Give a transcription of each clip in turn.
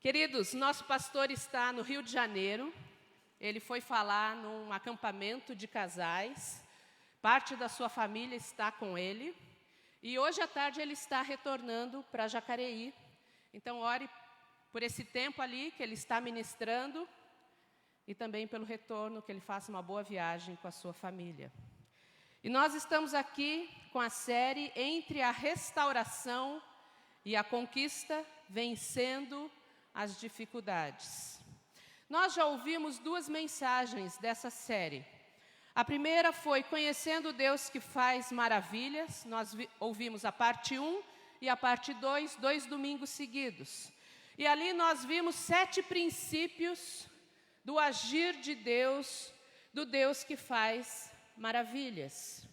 Queridos, nosso pastor está no Rio de Janeiro. Ele foi falar num acampamento de casais. Parte da sua família está com ele. E hoje à tarde ele está retornando para Jacareí. Então, ore por esse tempo ali que ele está ministrando e também pelo retorno, que ele faça uma boa viagem com a sua família. E nós estamos aqui com a série Entre a Restauração e a Conquista, Vencendo as Dificuldades. Nós já ouvimos duas mensagens dessa série. A primeira foi Conhecendo Deus que Faz Maravilhas. Nós ouvimos a parte 1 e a parte 2, 2 domingos seguidos. E ali nós vimos 7 princípios do agir de Deus, do Deus que faz maravilhas.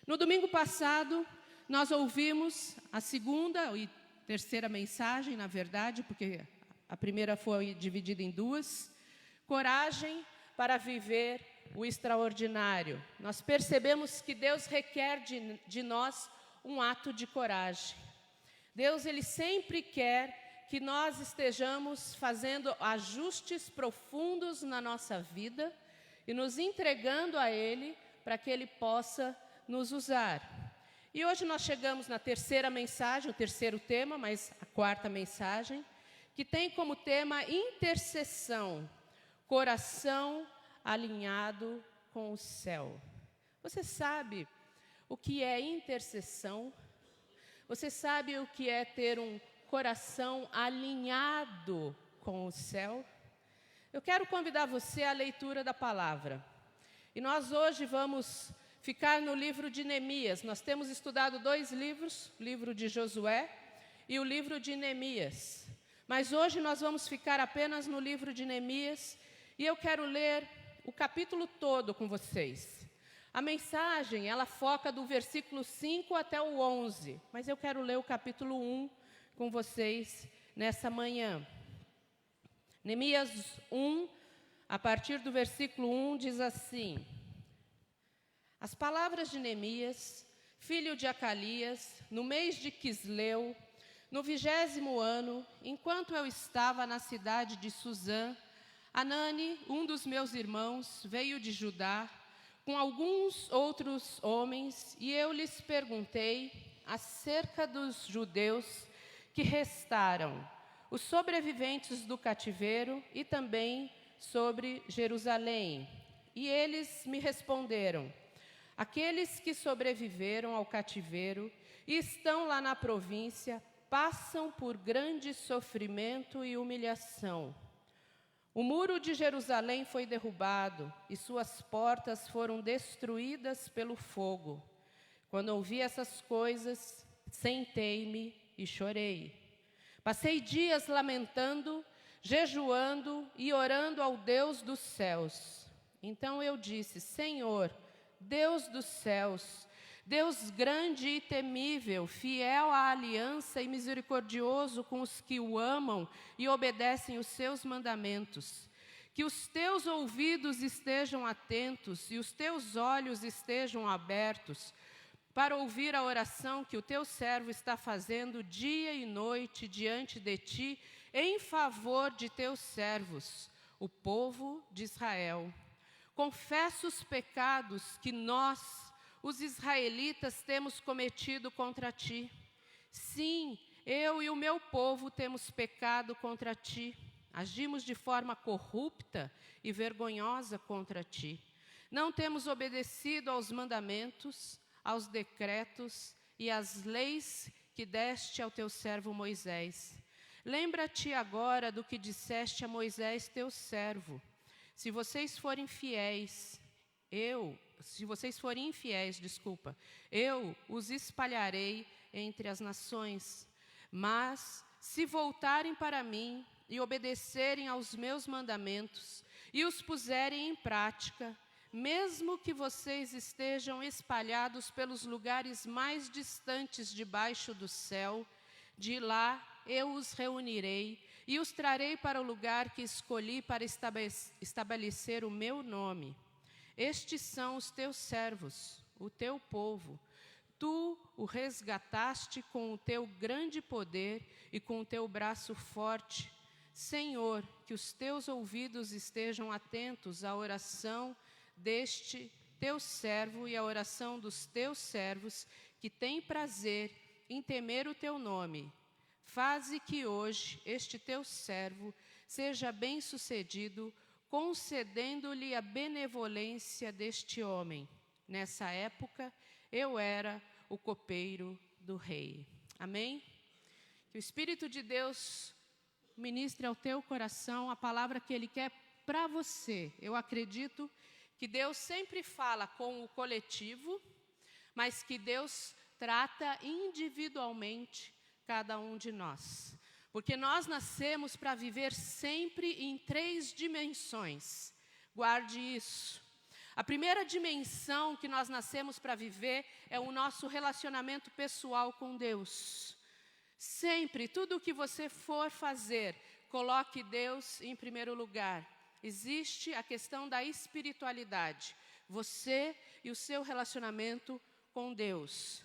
No domingo passado, nós ouvimos a segunda e terceira mensagem, na verdade, porque a primeira foi dividida em duas. Coragem para viver o extraordinário. Nós percebemos que Deus requer de nós um ato de coragem. Deus, Ele sempre quer que nós estejamos fazendo ajustes profundos na nossa vida e nos entregando a Ele para que Ele possa nos usar. E hoje nós chegamos na terceira mensagem, o terceiro tema, mas a quarta mensagem, que tem como tema intercessão, coração alinhado com o céu. Você sabe o que é intercessão? Você sabe o que é ter um coração alinhado com o céu? Eu quero convidar você à leitura da palavra. E nós hoje vamos ficar no livro de Neemias. Nós temos estudado 2 livros, o livro de Josué e o livro de Neemias. Mas hoje nós vamos ficar apenas no livro de Neemias e eu quero ler o capítulo todo com vocês. A mensagem, ela foca do versículo 5 até o 11, mas eu quero ler o capítulo 1 com vocês nessa manhã. Neemias 1, a partir do versículo 1, diz assim: As palavras de Neemias, filho de Acalias, no mês de Quisleu, no 20º ano, enquanto eu estava na cidade de Suzã, Anani, um dos meus irmãos, veio de Judá, com alguns outros homens, e eu lhes perguntei acerca dos judeus que restaram, os sobreviventes do cativeiro e também sobre Jerusalém. E eles me responderam: aqueles que sobreviveram ao cativeiro e estão lá na província passam por grande sofrimento e humilhação. O muro de Jerusalém foi derrubado e suas portas foram destruídas pelo fogo. Quando ouvi essas coisas, sentei-me e chorei. Passei dias lamentando, jejuando e orando ao Deus dos céus. Então eu disse: Senhor, Deus dos céus, Deus grande e temível, fiel à aliança e misericordioso com os que o amam e obedecem os seus mandamentos, que os teus ouvidos estejam atentos e os teus olhos estejam abertos para ouvir a oração que o teu servo está fazendo dia e noite diante de ti em favor de teus servos, o povo de Israel. Confesso os pecados que nós, os israelitas, temos cometido contra ti. Sim, eu e o meu povo temos pecado contra ti. Agimos de forma corrupta e vergonhosa contra ti. Não temos obedecido aos mandamentos, aos decretos e às leis que deste ao teu servo Moisés. Lembra-te agora do que disseste a Moisés, teu servo. Se vocês forem infiéis, eu os espalharei entre as nações. Mas, se voltarem para mim e obedecerem aos meus mandamentos e os puserem em prática, mesmo que vocês estejam espalhados pelos lugares mais distantes debaixo do céu, de lá eu os reunirei e os trarei para o lugar que escolhi para estabelecer o meu nome. Estes são os teus servos, o teu povo. Tu o resgataste com o teu grande poder e com o teu braço forte. Senhor, que os teus ouvidos estejam atentos à oração deste teu servo e à oração dos teus servos, que têm prazer em temer o teu nome. Faze que hoje este teu servo seja bem-sucedido, concedendo-lhe a benevolência deste homem. Nessa época, eu era o copeiro do rei. Amém? Que o Espírito de Deus ministre ao teu coração a palavra que Ele quer para você. Eu acredito que Deus sempre fala com o coletivo, mas que Deus trata individualmente cada um de nós. Porque nós nascemos para viver sempre em 3 dimensões. Guarde isso. A primeira dimensão que nós nascemos para viver é o nosso relacionamento pessoal com Deus. Sempre, tudo o que você for fazer, coloque Deus em primeiro lugar. Existe a questão da espiritualidade. Você e o seu relacionamento com Deus.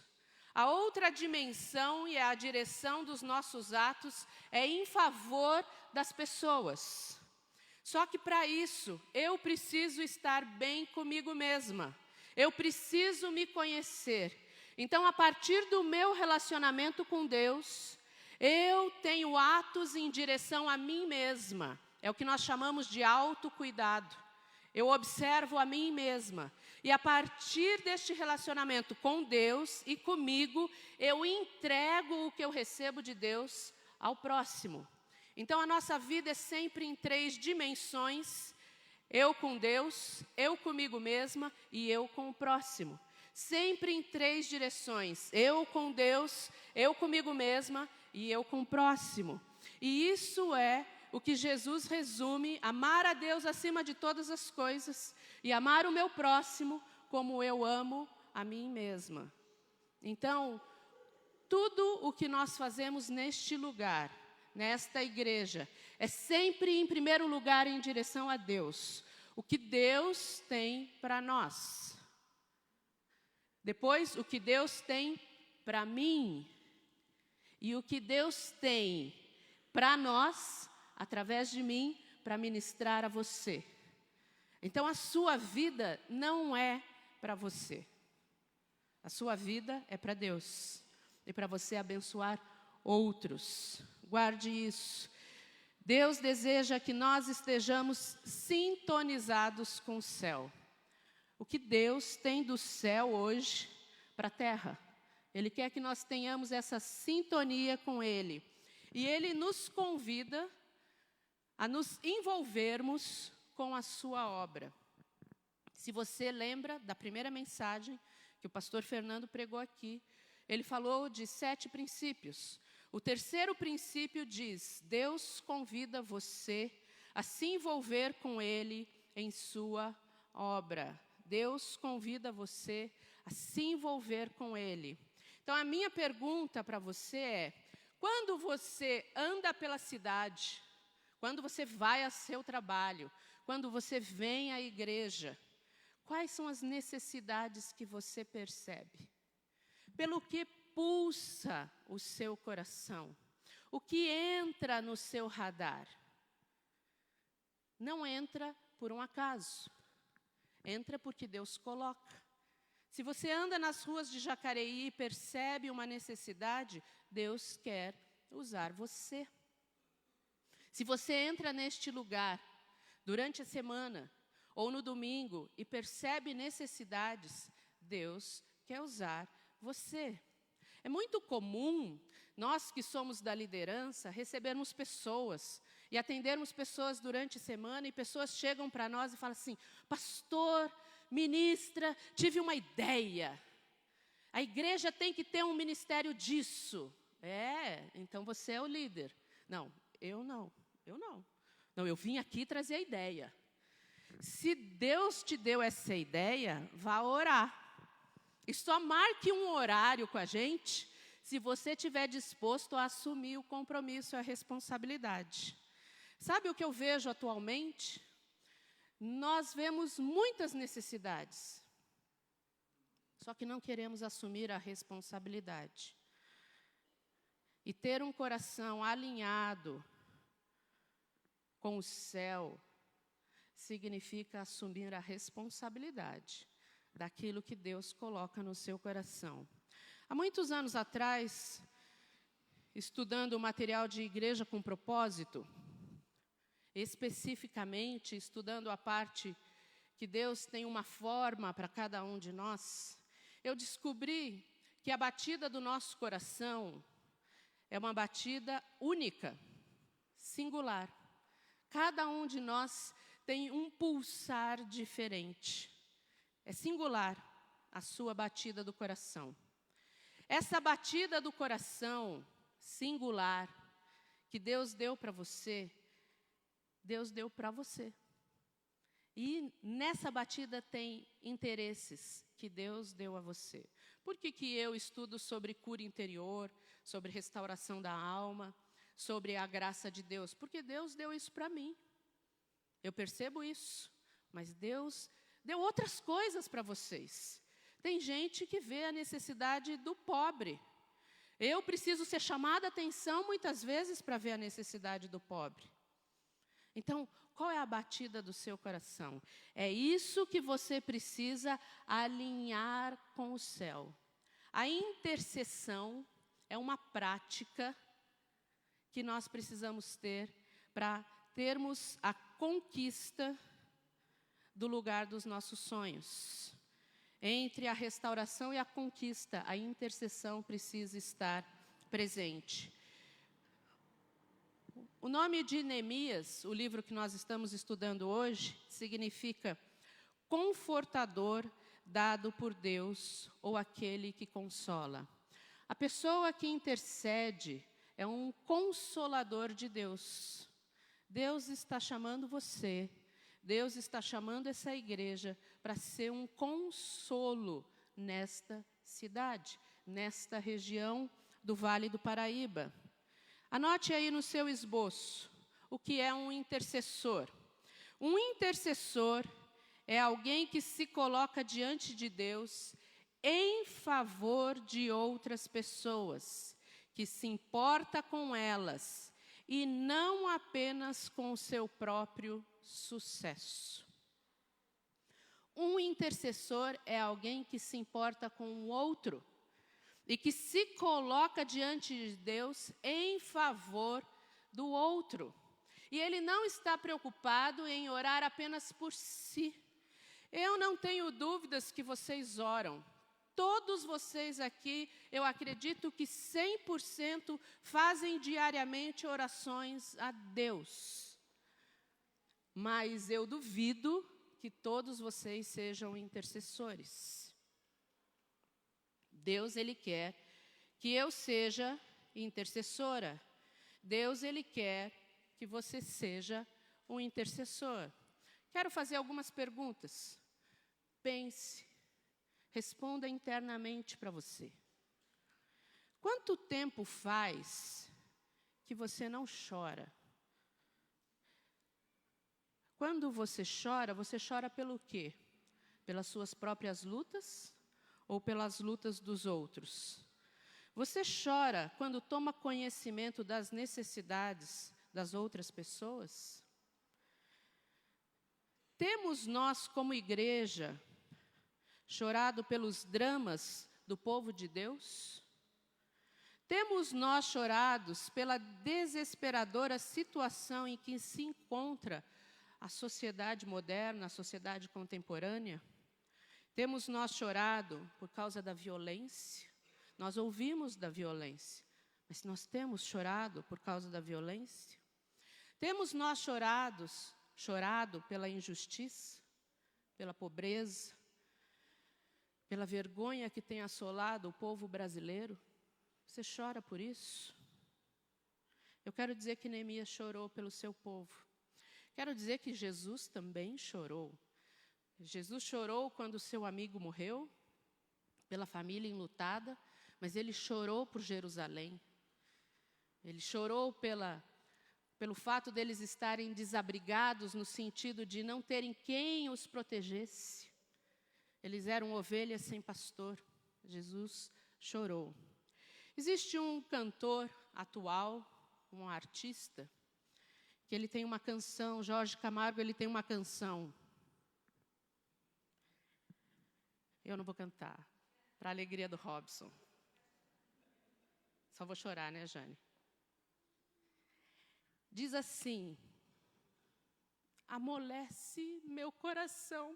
A outra dimensão e a direção dos nossos atos é em favor das pessoas. Só que para isso, eu preciso estar bem comigo mesma. Eu preciso me conhecer. Então, a partir do meu relacionamento com Deus, eu tenho atos em direção a mim mesma. É o que nós chamamos de autocuidado. Eu observo a mim mesma. E a partir deste relacionamento com Deus e comigo, eu entrego o que eu recebo de Deus ao próximo. Então, a nossa vida é sempre em 3 dimensões. Eu com Deus, eu comigo mesma e eu com o próximo. Sempre em 3 direções. Eu com Deus, eu comigo mesma e eu com o próximo. E isso é o que Jesus resume: amar a Deus acima de todas as coisas e amar o meu próximo como eu amo a mim mesma. Então, tudo o que nós fazemos neste lugar, nesta igreja, é sempre em primeiro lugar em direção a Deus. O que Deus tem para nós. Depois, o que Deus tem para mim. E o que Deus tem para nós, através de mim, para ministrar a você. Então, a sua vida não é para você. A sua vida é para Deus. E para você abençoar outros. Guarde isso. Deus deseja que nós estejamos sintonizados com o céu. O que Deus tem do céu hoje para a terra. Ele quer que nós tenhamos essa sintonia com Ele. E Ele nos convida a nos envolvermos com a sua obra. Se você lembra da primeira mensagem que o pastor Fernando pregou aqui, ele falou de 7 princípios. O terceiro princípio diz: Deus convida você a se envolver com Ele em sua obra. Deus convida você a se envolver com Ele. Então, a minha pergunta para você é: quando você anda pela cidade, quando você vai ao seu trabalho, quando você vem à igreja, quais são as necessidades que você percebe? Pelo que pulsa o seu coração? O que entra no seu radar? Não entra por um acaso. Entra porque Deus coloca. Se você anda nas ruas de Jacareí e percebe uma necessidade, Deus quer usar você. Se você entra neste lugar durante a semana ou no domingo e percebe necessidades, Deus quer usar você. É muito comum nós que somos da liderança recebermos pessoas e atendermos pessoas durante a semana e pessoas chegam para nós e falam assim: pastor, ministra, tive uma ideia. A igreja tem que ter um ministério disso. Então você é o líder. Não, eu não. Não, eu vim aqui trazer a ideia. Se Deus te deu essa ideia, vá orar. E só marque um horário com a gente se você estiver disposto a assumir o compromisso e a responsabilidade. Sabe o que eu vejo atualmente? Nós vemos muitas necessidades, só que não queremos assumir a responsabilidade. E ter um coração alinhado com o céu significa assumir a responsabilidade daquilo que Deus coloca no seu coração. Há muitos anos atrás, estudando o material de Igreja com Propósito, especificamente estudando a parte que Deus tem uma forma para cada um de nós, eu descobri que a batida do nosso coração é uma batida única, singular. Cada um de nós tem um pulsar diferente. É singular a sua batida do coração. Essa batida do coração singular que Deus deu para você, Deus deu para você. E nessa batida tem interesses que Deus deu a você. Por que eu estudo sobre cura interior, sobre restauração da alma, sobre a graça de Deus? Porque Deus deu isso para mim. Eu percebo isso. Mas Deus deu outras coisas para vocês. Tem gente que vê a necessidade do pobre. Eu preciso ser chamada a atenção muitas vezes para ver a necessidade do pobre. Então, qual é a batida do seu coração? É isso que você precisa alinhar com o céu. A intercessão é uma prática que nós precisamos ter para termos a conquista do lugar dos nossos sonhos. Entre a restauração e a conquista, a intercessão precisa estar presente. O nome de Neemias, o livro que nós estamos estudando hoje, significa confortador dado por Deus ou aquele que consola. A pessoa que intercede é um consolador de Deus. Deus está chamando você, Deus está chamando essa igreja para ser um consolo nesta cidade, nesta região do Vale do Paraíba. Anote aí no seu esboço o que é um intercessor. Um intercessor é alguém que se coloca diante de Deus em favor de outras pessoas, que se importa com elas e não apenas com o seu próprio sucesso. Um intercessor é alguém que se importa com o outro e que se coloca diante de Deus em favor do outro. E ele não está preocupado em orar apenas por si. Eu não tenho dúvidas que vocês oram. Todos vocês aqui, eu acredito que 100% fazem diariamente orações a Deus. Mas eu duvido que todos vocês sejam intercessores. Deus, Ele quer que eu seja intercessora. Deus, Ele quer que você seja um intercessor. Quero fazer algumas perguntas. Pense, responda internamente para você. Quanto tempo faz que você não chora? Quando você chora pelo quê? Pelas suas próprias lutas ou pelas lutas dos outros? Você chora quando toma conhecimento das necessidades das outras pessoas? Temos nós, como igreja, chorado pelos dramas do povo de Deus? Temos nós chorados pela desesperadora situação em que se encontra a sociedade moderna, a sociedade contemporânea? Temos nós chorado por causa da violência? Nós ouvimos da violência, mas nós temos chorado por causa da violência? Temos nós chorado pela injustiça, pela pobreza, pela vergonha que tem assolado o povo brasileiro? Você chora por isso? Eu quero dizer que Neemias chorou pelo seu povo. Quero dizer que Jesus também chorou. Jesus chorou quando seu amigo morreu, pela família enlutada, mas ele chorou por Jerusalém. Ele chorou pelo fato deles estarem desabrigados, no sentido de não terem quem os protegesse. Eles eram ovelhas sem pastor. Jesus chorou. Existe um cantor atual, um artista, que ele tem uma canção, Jorge Camargo, ele tem uma canção. Eu não vou cantar, para a alegria do Robson. Só vou chorar, né, Jane? Diz assim: amolece meu coração,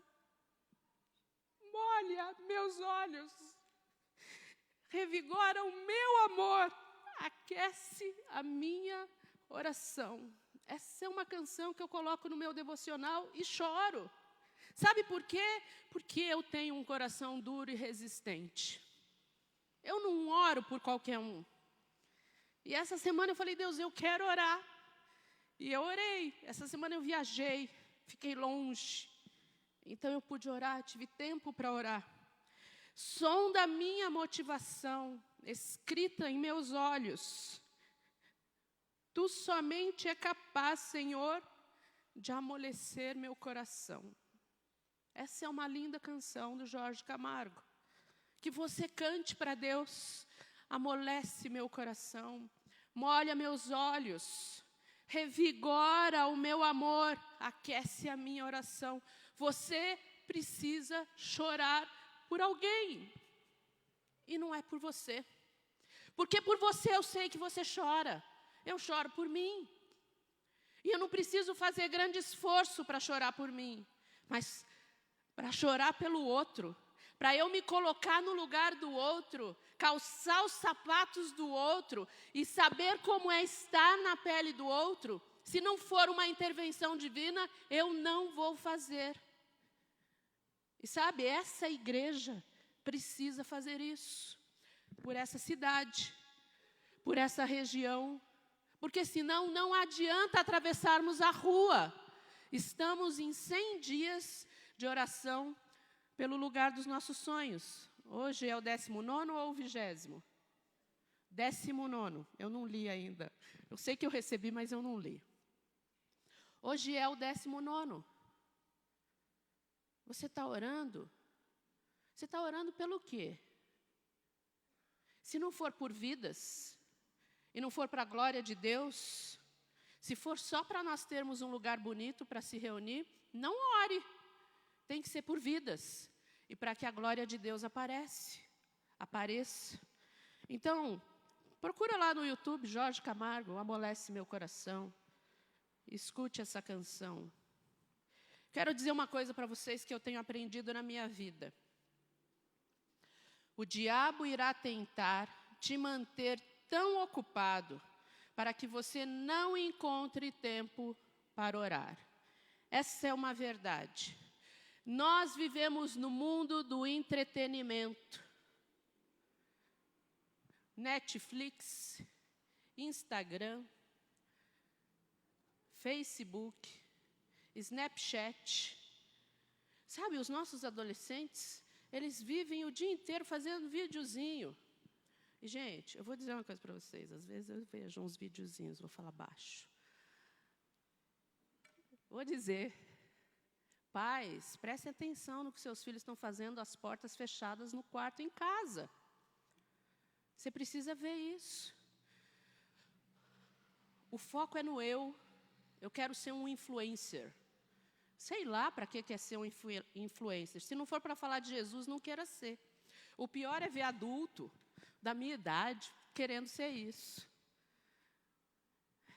molha meus olhos, revigora o meu amor, aquece a minha oração. Essa é uma canção que eu coloco no meu devocional e choro. Sabe por quê? Porque eu tenho um coração duro e resistente. Eu não oro por qualquer um. E essa semana eu falei, Deus, eu quero orar. E eu orei. Essa semana eu viajei, fiquei longe. Então eu pude orar, tive tempo para orar. Sonda a minha motivação, escrita em meus olhos. Tu somente é capaz, Senhor, de amolecer meu coração. Essa é uma linda canção do Jorge Camargo. Que você cante para Deus. Amolece meu coração, molha meus olhos, revigora o meu amor, aquece a minha oração. Você precisa chorar por alguém. E não é por você. Porque por você eu sei que você chora. Eu choro por mim. E eu não preciso fazer grande esforço para chorar por mim. Mas para chorar pelo outro. Para eu me colocar no lugar do outro. Calçar os sapatos do outro. E saber como é estar na pele do outro. Se não for uma intervenção divina, eu não vou fazer. E sabe, essa igreja precisa fazer isso. Por essa cidade. Por essa região. Porque senão não adianta atravessarmos a rua. Estamos em 100 dias de oração pelo lugar dos nossos sonhos. Hoje é o 19º ou o 20º? 19º. Eu não li ainda. Eu sei que eu recebi, mas eu não li. Hoje é o 19º. Você está orando? Você está orando pelo quê? Se não for por vidas, e não for para a glória de Deus, se for só para nós termos um lugar bonito para se reunir, não ore. Tem que ser por vidas. E para que a glória de Deus apareça. Então, procura lá no YouTube, Jorge Camargo, Amolece Meu Coração. Escute essa canção. Quero dizer uma coisa para vocês que eu tenho aprendido na minha vida. O diabo irá tentar te manter tão ocupado para que você não encontre tempo para orar. Essa é uma verdade. Nós vivemos no mundo do entretenimento. Netflix, Instagram, Facebook, Snapchat. Sabe, os nossos adolescentes, eles vivem o dia inteiro fazendo videozinho. E, gente, eu vou dizer uma coisa para vocês. Às vezes eu vejo uns videozinhos, vou falar baixo. Vou dizer, pais, prestem atenção no que seus filhos estão fazendo, as portas fechadas no quarto em casa. Você precisa ver isso. O foco é no eu. Eu quero ser um influencer. Sei lá para que é ser um influencer. Se não for para falar de Jesus, não queira ser. O pior é ver adulto da minha idade querendo ser isso.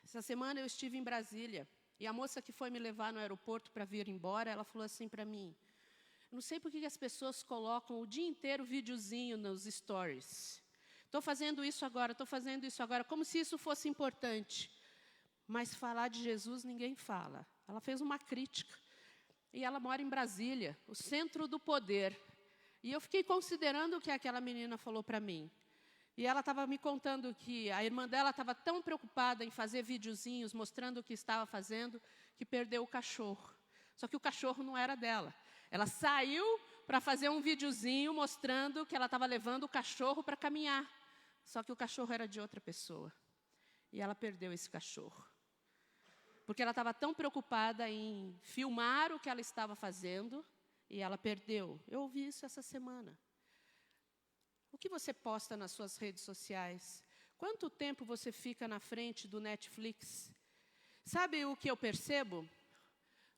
Essa semana eu estive em Brasília. E a moça que foi me levar no aeroporto para vir embora, ela falou assim para mim, não sei por que as pessoas colocam o dia inteiro videozinho nos stories. Estou fazendo isso agora, como se isso fosse importante. Mas falar de Jesus ninguém fala. Ela fez uma crítica. E ela mora em Brasília, o centro do poder. E eu fiquei considerando o que aquela menina falou para mim. E ela estava me contando que a irmã dela estava tão preocupada em fazer videozinhos, mostrando o que estava fazendo, que perdeu o cachorro. Só que o cachorro não era dela. Ela saiu para fazer um videozinho mostrando que ela estava levando o cachorro para caminhar. Só que o cachorro era de outra pessoa. E ela perdeu esse cachorro. Porque ela estava tão preocupada em filmar o que ela estava fazendo, e ela perdeu. Eu ouvi isso essa semana. O que você posta nas suas redes sociais? Quanto tempo você fica na frente do Netflix? Sabe o que eu percebo?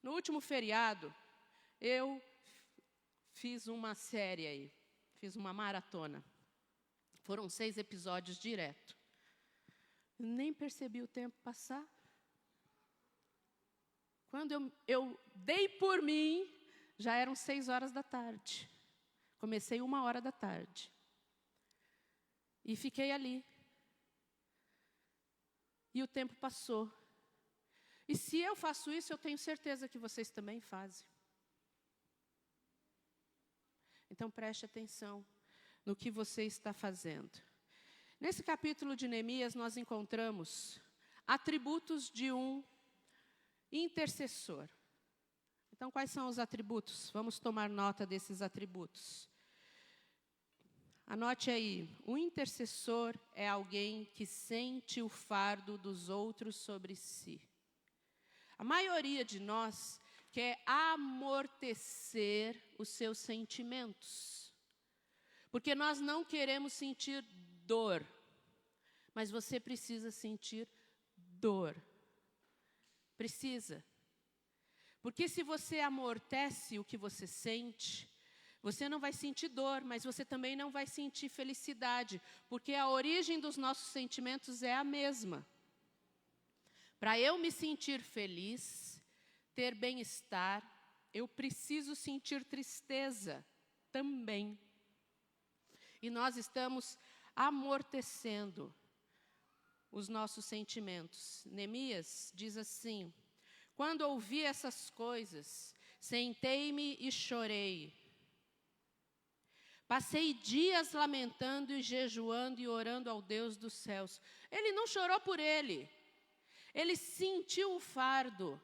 No último feriado, eu fiz uma série aí, fiz uma maratona. Foram 6 episódios direto. Nem percebi o tempo passar. Quando eu dei por mim, já eram 6 horas da tarde. Comecei 1h da tarde. E fiquei ali. E o tempo passou. E se eu faço isso, eu tenho certeza que vocês também fazem. Então preste atenção no que você está fazendo. Nesse capítulo de Neemias, nós encontramos atributos de um intercessor. Então, quais são os atributos? Vamos tomar nota desses atributos. Anote aí, o intercessor é alguém que sente o fardo dos outros sobre si. A maioria de nós quer amortecer os seus sentimentos. Porque nós não queremos sentir dor. Mas você precisa sentir dor. Precisa. Porque se você amortece o que você sente, você não vai sentir dor, mas você também não vai sentir felicidade. Porque a origem dos nossos sentimentos é a mesma. Para eu me sentir feliz, ter bem-estar, eu preciso sentir tristeza também. E nós estamos amortecendo os nossos sentimentos. Neemias diz assim: quando ouvi essas coisas, sentei-me e chorei. Passei dias lamentando e jejuando e orando ao Deus dos céus. Ele não chorou por ele. Ele sentiu o fardo,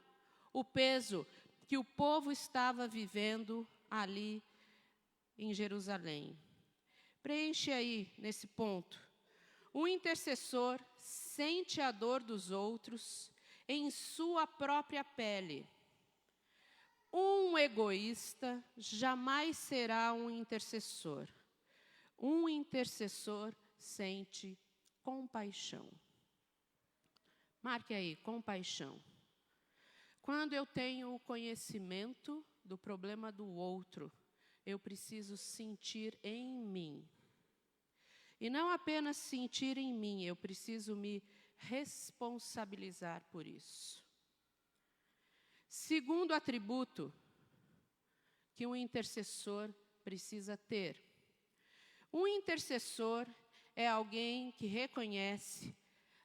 o peso que o povo estava vivendo ali em Jerusalém. Preenche aí nesse ponto. O intercessor sente a dor dos outros em sua própria pele. Um egoísta jamais será um intercessor. Um intercessor sente compaixão. Marque aí, compaixão. Quando eu tenho o conhecimento do problema do outro, eu preciso sentir em mim. E não apenas sentir em mim, eu preciso me responsabilizar por isso. Segundo atributo que um intercessor precisa ter. Um intercessor é alguém que reconhece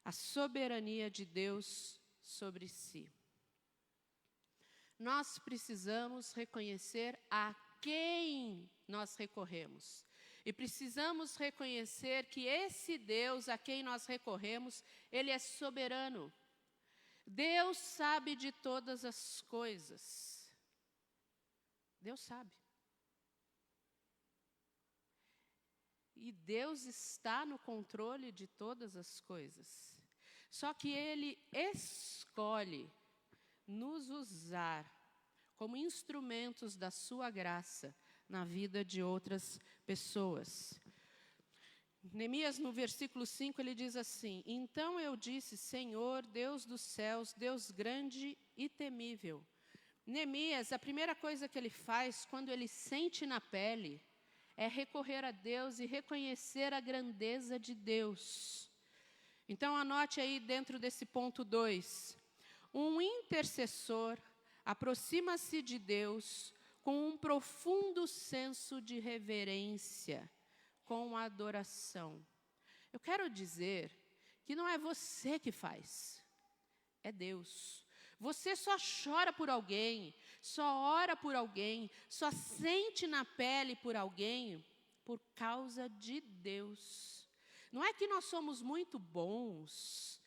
a soberania de Deus sobre si. Nós precisamos reconhecer a quem nós recorremos. E precisamos reconhecer que esse Deus a quem nós recorremos, Ele é soberano. Deus sabe de todas as coisas. Deus sabe. E Deus está no controle de todas as coisas. Só que Ele escolhe nos usar como instrumentos da sua graça na vida de outras pessoas. Neemias, no versículo 5, ele diz assim: então eu disse, Senhor, Deus dos céus, Deus grande e temível. Neemias, a primeira coisa que ele faz quando ele sente na pele é recorrer a Deus e reconhecer a grandeza de Deus. Então anote aí dentro desse ponto 2. Um intercessor aproxima-se de Deus com um profundo senso de reverência, com adoração. Eu quero dizer que não é você que faz, é Deus. Você só chora por alguém, só ora por alguém, só sente na pele por alguém por causa de Deus. Não é que nós somos muito bons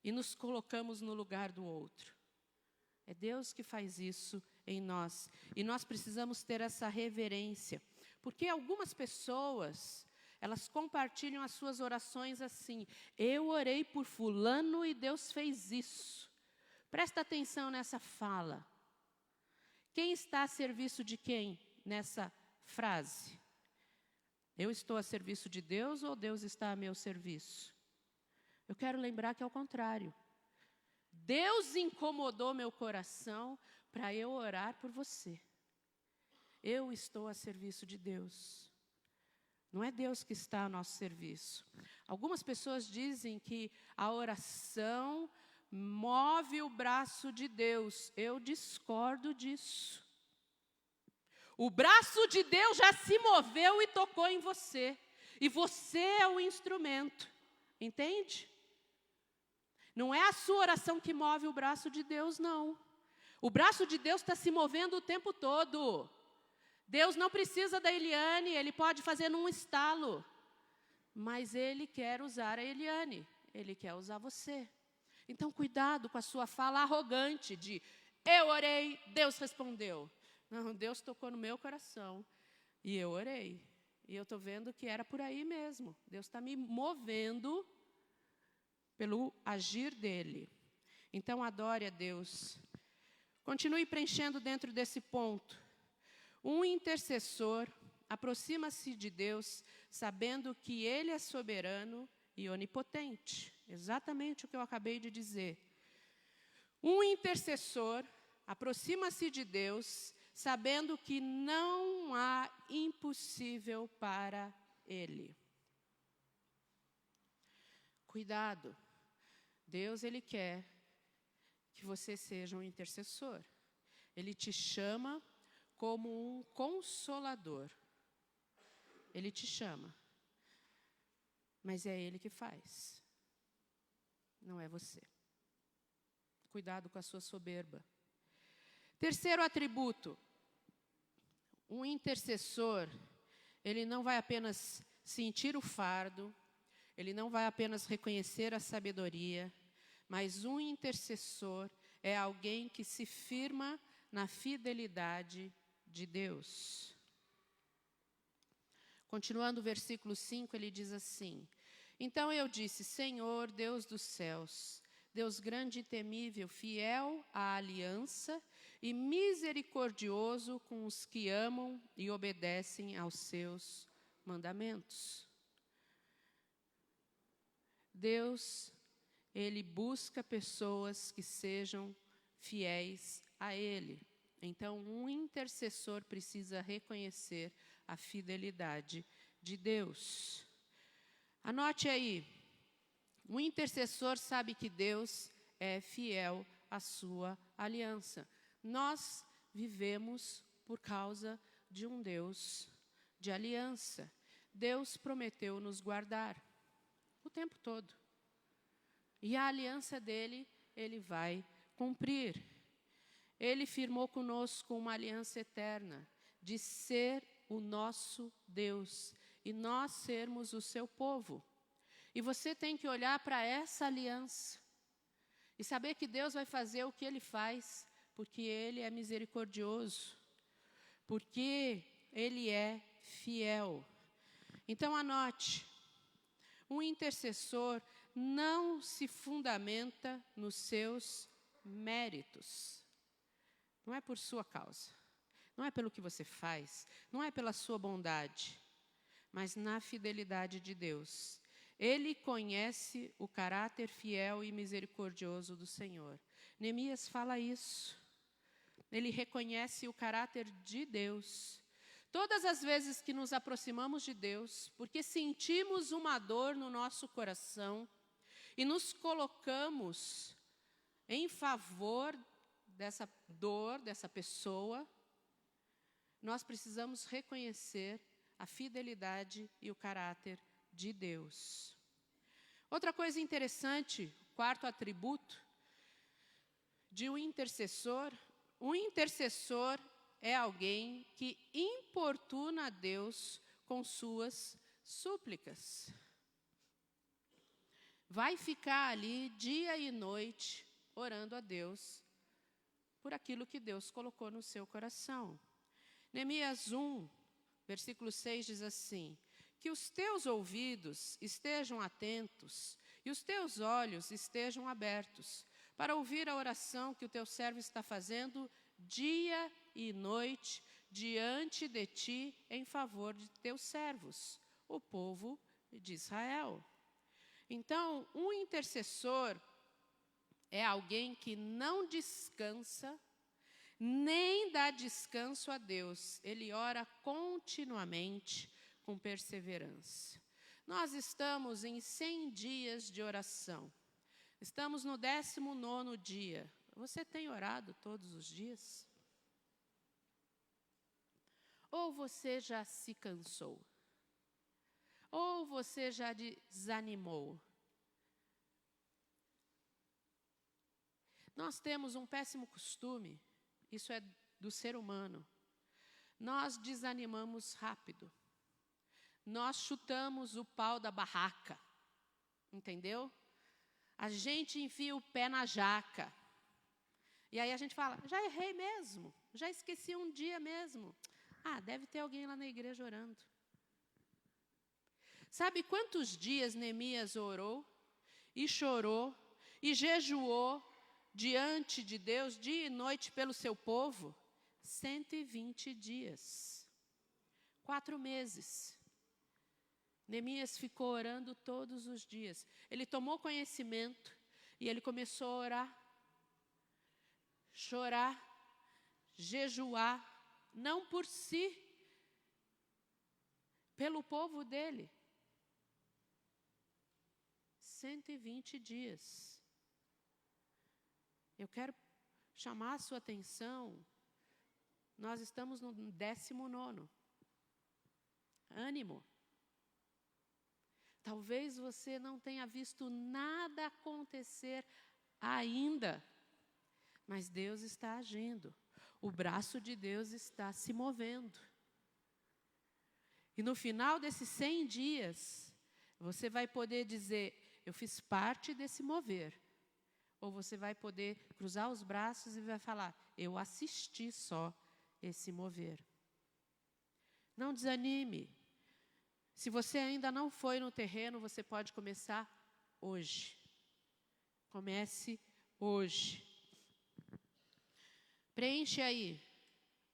e nos colocamos no lugar do outro. É Deus que faz isso em nós. E nós precisamos ter essa reverência. Porque algumas pessoas, elas compartilham as suas orações assim: eu orei por fulano e Deus fez isso. Presta atenção nessa fala. Quem está a serviço de quem nessa frase? Eu estou a serviço de Deus ou Deus está a meu serviço? Eu quero lembrar que é o contrário. Deus incomodou meu coração para eu orar por você. Eu estou a serviço de Deus. Não é Deus que está a nosso serviço. Algumas pessoas dizem que a oração move o braço de Deus. Eu discordo disso. O braço de Deus já se moveu e tocou em você. E você é o instrumento. Entende? Não é a sua oração que move o braço de Deus, não. O braço de Deus está se movendo o tempo todo. Deus não precisa da Eliane, Ele pode fazer num estalo. Mas Ele quer usar a Eliane, Ele quer usar você. Então, cuidado com a sua fala arrogante de eu orei, Deus respondeu. Não, Deus tocou no meu coração e eu orei. E eu estou vendo que era por aí mesmo. Deus está me movendo pelo agir dEle. Então, adore a Deus. Continue preenchendo dentro desse ponto. Um intercessor aproxima-se de Deus sabendo que Ele é soberano e onipotente. Exatamente o que eu acabei de dizer. Um intercessor aproxima-se de Deus sabendo que não há impossível para Ele. Cuidado. Deus, Ele quer que você seja um intercessor. Ele te chama como um consolador. Ele te chama. Mas é Ele que faz. Não é você. Cuidado com a sua soberba. Terceiro atributo. Um intercessor, ele não vai apenas sentir o fardo, ele não vai apenas reconhecer a sabedoria, mas um intercessor é alguém que se firma na fidelidade de Deus. Continuando o versículo 5, ele diz assim: Então eu disse, Senhor, Deus dos céus, Deus grande e temível, fiel à aliança e misericordioso com os que amam e obedecem aos seus mandamentos. Deus, Ele busca pessoas que sejam fiéis a Ele. Então, um intercessor precisa reconhecer a fidelidade de Deus. Anote aí, um intercessor sabe que Deus é fiel à sua aliança. Nós vivemos por causa de um Deus de aliança. Deus prometeu nos guardar o tempo todo. E a aliança dele, Ele vai cumprir. Ele firmou conosco uma aliança eterna de ser o nosso Deus e nós sermos o seu povo. E você tem que olhar para essa aliança e saber que Deus vai fazer o que Ele faz, porque Ele é misericordioso, porque Ele é fiel. Então anote, um intercessor não se fundamenta nos seus méritos. Não é por sua causa, não é pelo que você faz, não é pela sua bondade, mas na fidelidade de Deus. Ele conhece o caráter fiel e misericordioso do Senhor. Neemias fala isso. Ele reconhece o caráter de Deus. Todas as vezes que nos aproximamos de Deus, porque sentimos uma dor no nosso coração e nos colocamos em favor dessa dor, dessa pessoa, nós precisamos reconhecer a fidelidade e o caráter de Deus. Outra coisa interessante, quarto atributo de um intercessor é alguém que importuna a Deus com suas súplicas. Vai ficar ali dia e noite orando a Deus por aquilo que Deus colocou no seu coração. Neemias 1, versículo 6 diz assim: Que os teus ouvidos estejam atentos e os teus olhos estejam abertos para ouvir a oração que o teu servo está fazendo dia e noite diante de ti em favor de teus servos, o povo de Israel. Então, um intercessor, é alguém que não descansa, nem dá descanso a Deus. Ele ora continuamente, com perseverança. Nós estamos em 100 dias de oração. Estamos no 19º dia. Você tem orado todos os dias? Ou você já se cansou? Ou você já desanimou? Nós temos um péssimo costume, isso é do ser humano. Nós desanimamos rápido. Nós chutamos o pau da barraca, entendeu? A gente enfia o pé na jaca. E aí a gente fala, já errei mesmo, já esqueci um dia mesmo. Deve ter alguém lá na igreja orando. Sabe quantos dias Neemias orou, e chorou, e jejuou diante de Deus, dia e noite pelo seu povo? 120 dias. 4 meses. Neemias ficou orando todos os dias. Ele tomou conhecimento e ele começou a orar, chorar, jejuar, não por si, pelo povo dele. 120 dias. Eu quero chamar a sua atenção. Nós estamos no 19º. Ânimo. Talvez você não tenha visto nada acontecer ainda, mas Deus está agindo. O braço de Deus está se movendo. E no final desses 100 dias, você vai poder dizer, eu fiz parte desse mover. Ou você vai poder cruzar os braços e vai falar, eu assisti só esse mover. Não desanime. Se você ainda não foi no terreno, você pode começar hoje. Comece hoje. Preenche aí.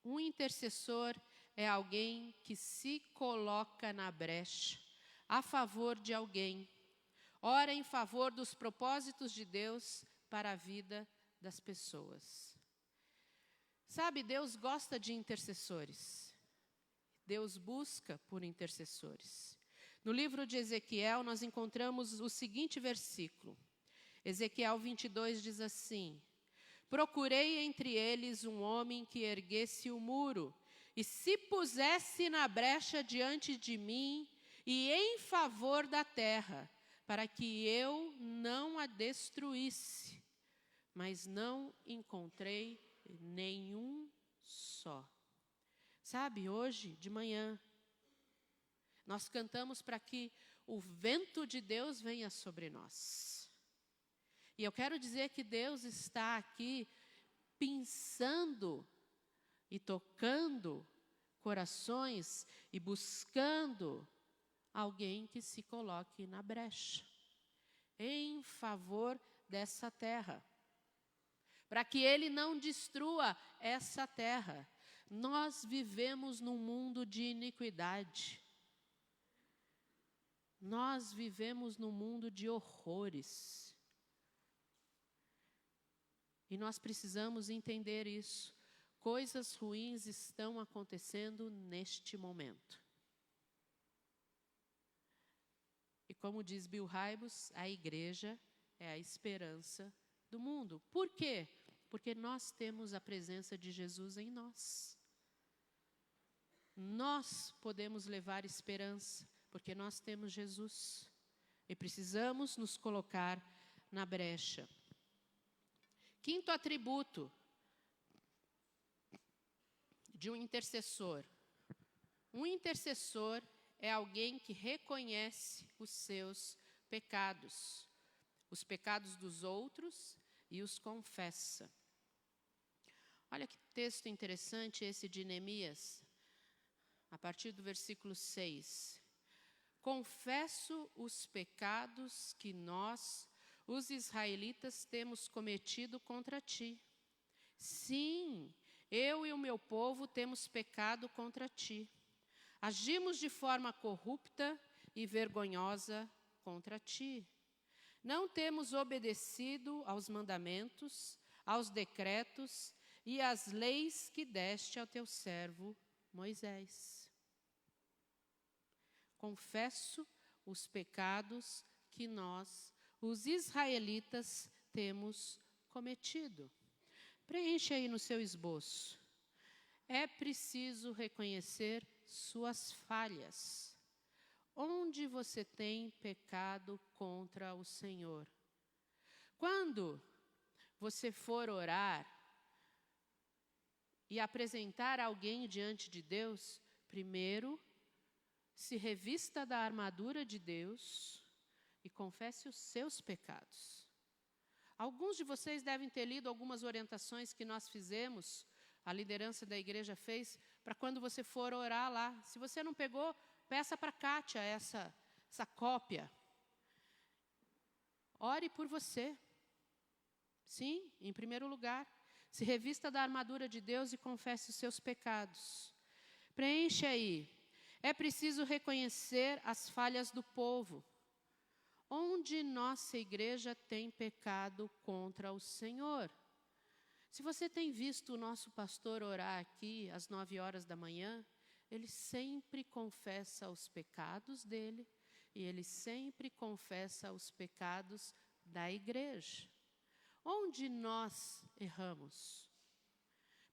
Um intercessor é alguém que se coloca na brecha, a favor de alguém. Ora em favor dos propósitos de Deus para a vida das pessoas. Sabe, Deus gosta de intercessores. Deus busca por intercessores. No livro de Ezequiel, nós encontramos o seguinte versículo. Ezequiel 22 diz assim: procurei entre eles um homem que erguesse o muro e se pusesse na brecha diante de mim e em favor da terra, para que eu não a destruísse. Mas não encontrei nenhum só. Sabe, hoje de manhã, nós cantamos para que o vento de Deus venha sobre nós. E eu quero dizer que Deus está aqui pensando e tocando corações e buscando alguém que se coloque na brecha, em favor dessa terra, para que Ele não destrua essa terra. Nós vivemos num mundo de iniquidade. Nós vivemos num mundo de horrores. E nós precisamos entender isso. Coisas ruins estão acontecendo neste momento. E como diz Bill Hybels, a igreja é a esperança do mundo. Por quê? Porque nós temos a presença de Jesus em nós. Nós podemos levar esperança, porque nós temos Jesus. E precisamos nos colocar na brecha. Quinto atributo de um intercessor. Um intercessor é alguém que reconhece os seus pecados, os pecados dos outros, e os confessa. Olha que texto interessante esse de Neemias, a partir do versículo 6. Confesso os pecados que nós, os israelitas, temos cometido contra ti. Sim, eu e o meu povo temos pecado contra ti. Agimos de forma corrupta e vergonhosa contra ti. Não temos obedecido aos mandamentos, aos decretos e às leis que deste ao teu servo Moisés. Confesso os pecados que nós, os israelitas, temos cometido. Preencha aí no seu esboço. É preciso reconhecer suas falhas. Onde você tem pecado contra o Senhor? Quando você for orar e apresentar alguém diante de Deus, primeiro, se revista da armadura de Deus e confesse os seus pecados. Alguns de vocês devem ter lido algumas orientações que nós fizemos, a liderança da igreja fez, para quando você for orar lá. Se você não pegou, peça para a Kátia essa cópia. Ore por você. Sim, em primeiro lugar. Se revista da armadura de Deus e confesse os seus pecados. Preenche aí. É preciso reconhecer as falhas do povo. Onde nossa igreja tem pecado contra o Senhor? Se você tem visto o nosso pastor orar aqui às 9 horas da manhã, ele sempre confessa os pecados dele e ele sempre confessa os pecados da igreja. Onde nós erramos?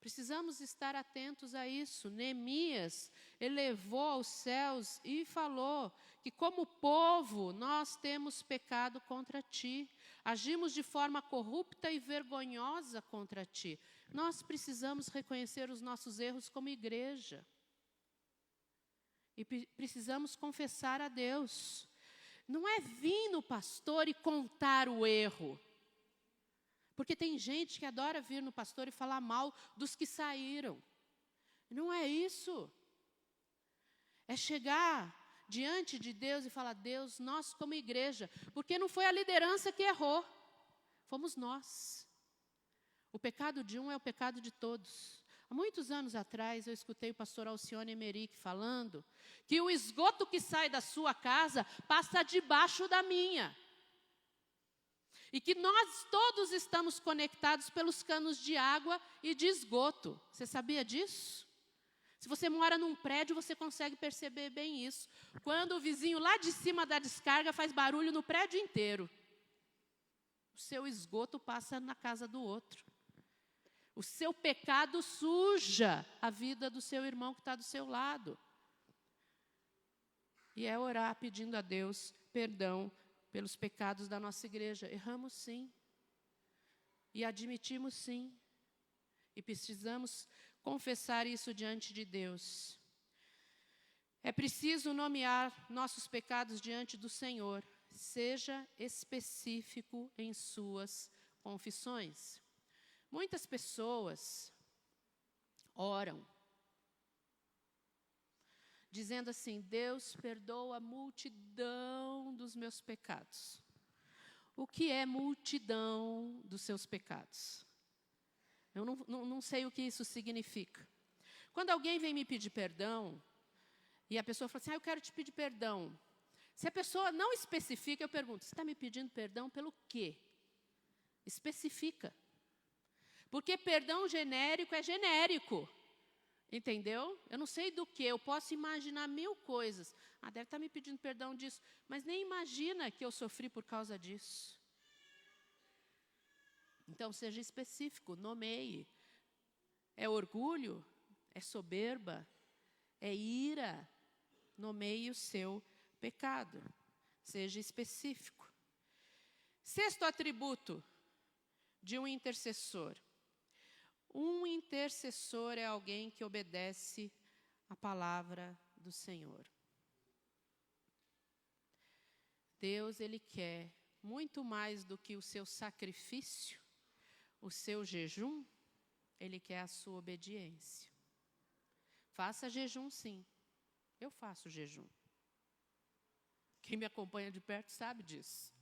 Precisamos estar atentos a isso. Neemias elevou aos céus e falou que como povo nós temos pecado contra ti. Agimos de forma corrupta e vergonhosa contra ti. Nós precisamos reconhecer os nossos erros como igreja. E precisamos confessar a Deus. Não é vir no pastor e contar o erro. Porque tem gente que adora vir no pastor e falar mal dos que saíram. Não é isso. É chegar diante de Deus e falar, Deus, nós como igreja, porque não foi a liderança que errou, fomos nós. O pecado de um é o pecado de todos. Há muitos anos atrás, eu escutei o pastor Alcione Emerick falando que o esgoto que sai da sua casa passa debaixo da minha. E que nós todos estamos conectados pelos canos de água e de esgoto. Você sabia disso? Se você mora num prédio, você consegue perceber bem isso. Quando o vizinho lá de cima da descarga faz barulho no prédio inteiro. O seu esgoto passa na casa do outro. O seu pecado suja a vida do seu irmão que está do seu lado. E é orar pedindo a Deus perdão pelos pecados da nossa igreja. Erramos sim. E admitimos sim. E precisamos confessar isso diante de Deus. É preciso nomear nossos pecados diante do Senhor. Seja específico em suas confissões. Muitas pessoas oram dizendo assim, Deus perdoa a multidão dos meus pecados. O que é multidão dos seus pecados? Eu não sei o que isso significa. Quando alguém vem me pedir perdão, e a pessoa fala assim, eu quero te pedir perdão. Se a pessoa não especifica, eu pergunto, você está me pedindo perdão pelo quê? Especifica. Porque perdão genérico é genérico. Entendeu? Eu não sei do que, eu posso imaginar 1000 coisas. Deve estar me pedindo perdão disso, mas nem imagina que eu sofri por causa disso. Então, seja específico, nomeie. É orgulho? É soberba? É ira? Nomeie o seu pecado. Seja específico. 6º atributo de um intercessor. Um intercessor é alguém que obedece a palavra do Senhor. Deus, Ele quer muito mais do que o seu sacrifício, o seu jejum, Ele quer a sua obediência. Faça jejum, sim. Eu faço jejum. Quem me acompanha de perto sabe disso.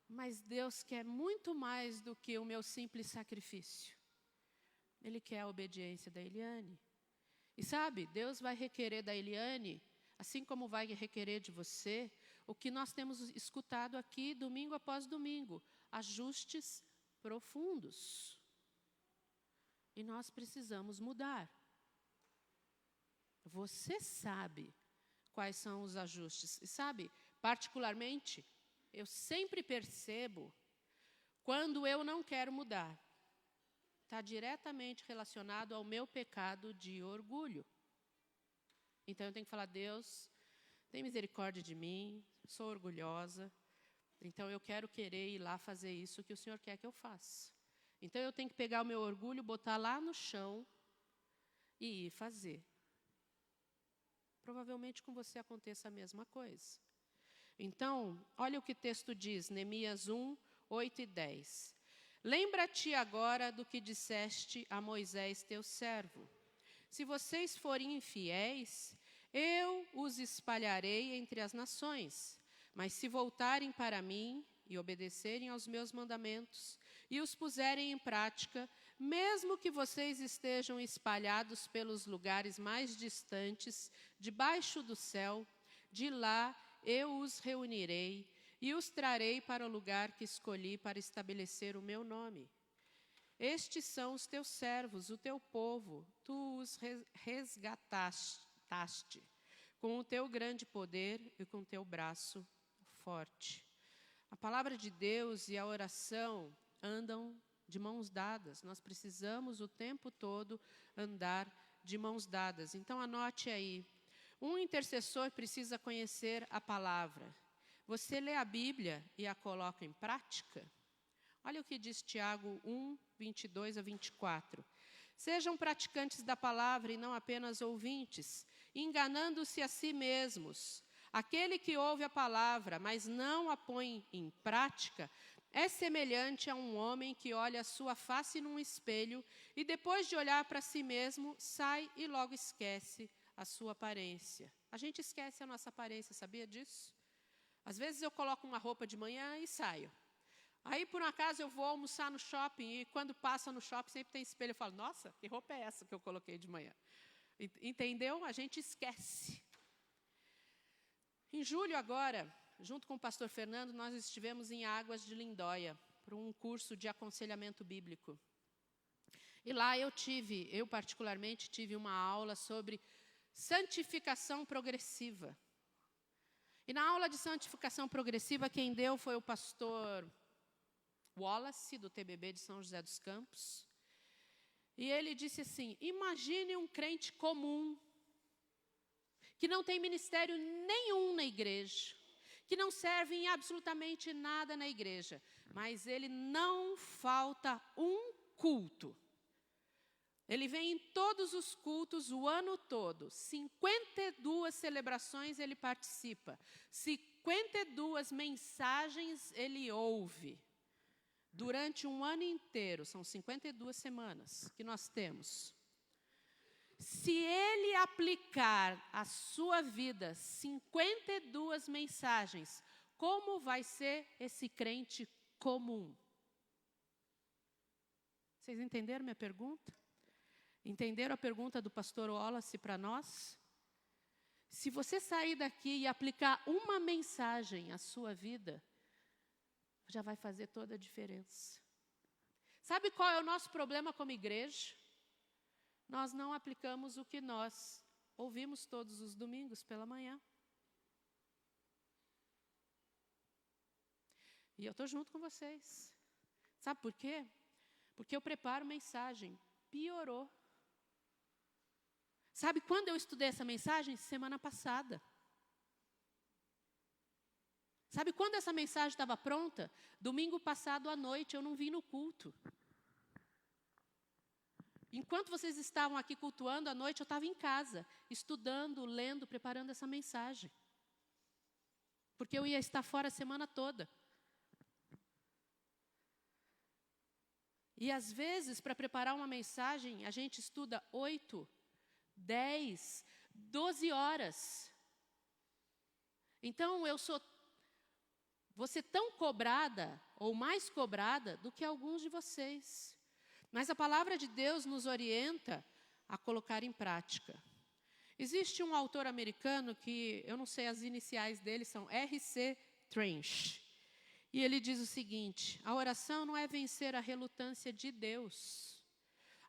Mas Deus quer muito mais do que o meu simples sacrifício. Ele quer a obediência da Eliane. E sabe, Deus vai requerer da Eliane, assim como vai requerer de você, o que nós temos escutado aqui domingo após domingo, ajustes profundos. E nós precisamos mudar. Você sabe quais são os ajustes. E sabe, particularmente, eu sempre percebo quando eu não quero mudar. Está diretamente relacionado ao meu pecado de orgulho. Então eu tenho que falar, Deus, tem misericórdia de mim, sou orgulhosa, então eu querer ir lá fazer isso que o Senhor quer que eu faça. Então eu tenho que pegar o meu orgulho, botar lá no chão e ir fazer. Provavelmente com você aconteça a mesma coisa. Então, olha o que o texto diz, Neemias 1, 8 e 10. Lembra-te agora do que disseste a Moisés, teu servo. Se vocês forem infiéis, eu os espalharei entre as nações. Mas se voltarem para mim e obedecerem aos meus mandamentos e os puserem em prática, mesmo que vocês estejam espalhados pelos lugares mais distantes, debaixo do céu, de lá eu os reunirei e os trarei para o lugar que escolhi para estabelecer o meu nome. Estes são os teus servos, o teu povo, tu os resgataste com o teu grande poder e com o teu braço forte. A palavra de Deus e a oração andam de mãos dadas. Nós precisamos o tempo todo andar de mãos dadas. Então anote aí. Um intercessor precisa conhecer a palavra. Você lê a Bíblia e a coloca em prática? Olha o que diz Tiago 1, 22 a 24. Sejam praticantes da palavra e não apenas ouvintes, enganando-se a si mesmos. Aquele que ouve a palavra, mas não a põe em prática, é semelhante a um homem que olha a sua face num espelho e depois de olhar para si mesmo, sai e logo esquece a sua aparência. A gente esquece a nossa aparência, sabia disso? Às vezes eu coloco uma roupa de manhã e saio. Aí, por um acaso, eu vou almoçar no shopping e quando passa no shopping sempre tem espelho. Eu falo, nossa, que roupa é essa que eu coloquei de manhã? Entendeu? A gente esquece. Em julho agora, junto com o pastor Fernando, nós estivemos em Águas de Lindóia, para um curso de aconselhamento bíblico. E lá eu particularmente tive uma aula sobre santificação progressiva. E na aula de santificação progressiva, quem deu foi o pastor Wallace, do TBB de São José dos Campos. E ele disse assim, imagine um crente comum, que não tem ministério nenhum na igreja, que não serve em absolutamente nada na igreja, mas ele não falta um culto. Ele vem em todos os cultos o ano todo, 52 celebrações ele participa, 52 mensagens ele ouve. Durante um ano inteiro, são 52 semanas que nós temos. Se ele aplicar a sua vida 52 mensagens, como vai ser esse crente comum? Vocês entenderam minha pergunta? Entenderam a pergunta do pastor Wallace para nós? Se você sair daqui e aplicar uma mensagem à sua vida, já vai fazer toda a diferença. Sabe qual é o nosso problema como igreja? Nós não aplicamos o que nós ouvimos todos os domingos pela manhã. E eu estou junto com vocês. Sabe por quê? Porque eu preparo mensagem. Piorou. Sabe quando eu estudei essa mensagem? Semana passada. Sabe quando essa mensagem estava pronta? Domingo passado à noite, eu não vim no culto. Enquanto vocês estavam aqui cultuando à noite, eu estava em casa, estudando, lendo, preparando essa mensagem. Porque eu ia estar fora a semana toda. E às vezes, para preparar uma mensagem, a gente estuda 8, 10, 12 horas. Então, vou ser tão cobrada, ou mais cobrada, do que alguns de vocês. Mas a palavra de Deus nos orienta a colocar em prática. Existe um autor americano que, eu não sei, as iniciais dele são R.C. Trench. E ele diz o seguinte: a oração não é vencer a relutância de Deus.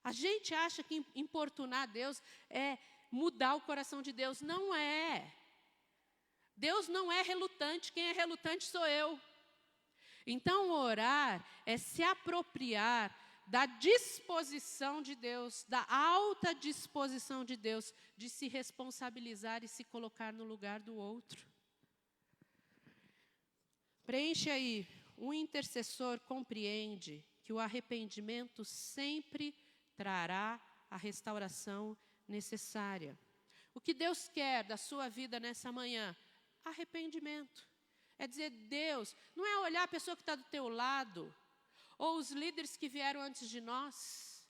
A gente acha que importunar Deus é mudar o coração de Deus. Não é. Deus não é relutante, quem é relutante sou eu. Então, orar é se apropriar da disposição de Deus, da alta disposição de Deus, de se responsabilizar e se colocar no lugar do outro. Preenche aí, o intercessor compreende que o arrependimento sempre trará a restauração necessária. O que Deus quer da sua vida nessa manhã? Arrependimento. É dizer, Deus, não é olhar a pessoa que está do teu lado, ou os líderes que vieram antes de nós.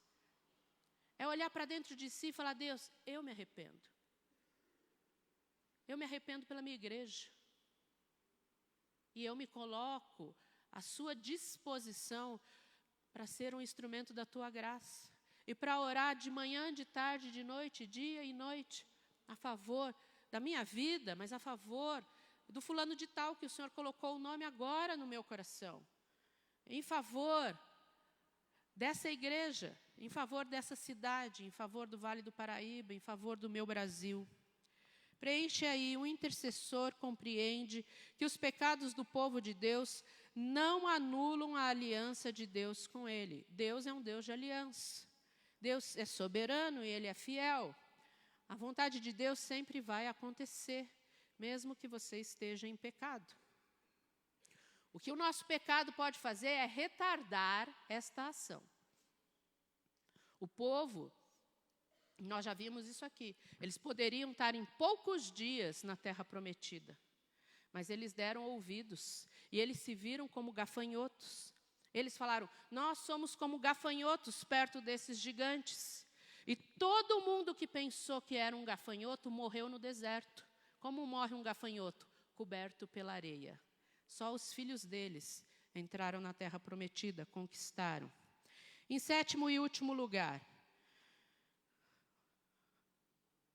É olhar para dentro de si e falar, Deus, eu me arrependo. Eu me arrependo pela minha igreja. E eu me coloco à sua disposição para ser um instrumento da tua graça. E para orar de manhã, de tarde, de noite, dia e noite, a favor da minha vida, mas a favor do fulano de tal, que o Senhor colocou o nome agora no meu coração. Em favor dessa igreja, em favor dessa cidade, em favor do Vale do Paraíba, em favor do meu Brasil. Preenche aí, o intercessor compreende que os pecados do povo de Deus não anulam a aliança de Deus com ele. Deus é um Deus de aliança. Deus é soberano e Ele é fiel. A vontade de Deus sempre vai acontecer, mesmo que você esteja em pecado. O que o nosso pecado pode fazer é retardar esta ação. O povo, nós já vimos isso aqui, eles poderiam estar em poucos dias na terra prometida, mas eles deram ouvidos e eles se viram como gafanhotos. Eles falaram, nós somos como gafanhotos perto desses gigantes. E todo mundo que pensou que era um gafanhoto morreu no deserto. Como morre um gafanhoto? Coberto pela areia. Só os filhos deles entraram na terra prometida, conquistaram. Em sétimo e último lugar,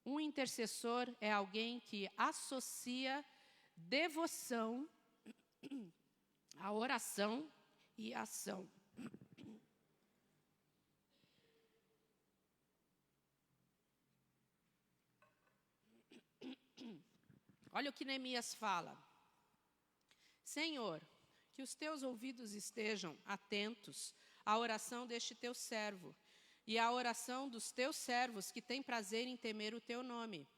um intercessor é alguém que associa devoção à oração e à ação. Olha o que Neemias fala. Senhor, que os teus ouvidos estejam atentos à oração deste teu servo e à oração dos teus servos que têm prazer em temer o teu nome.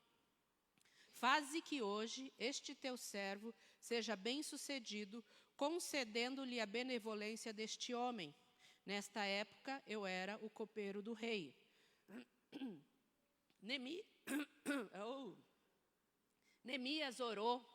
Faze que hoje este teu servo seja bem-sucedido, concedendo-lhe a benevolência deste homem. Nesta época, eu era o copeiro do rei. Neemias orou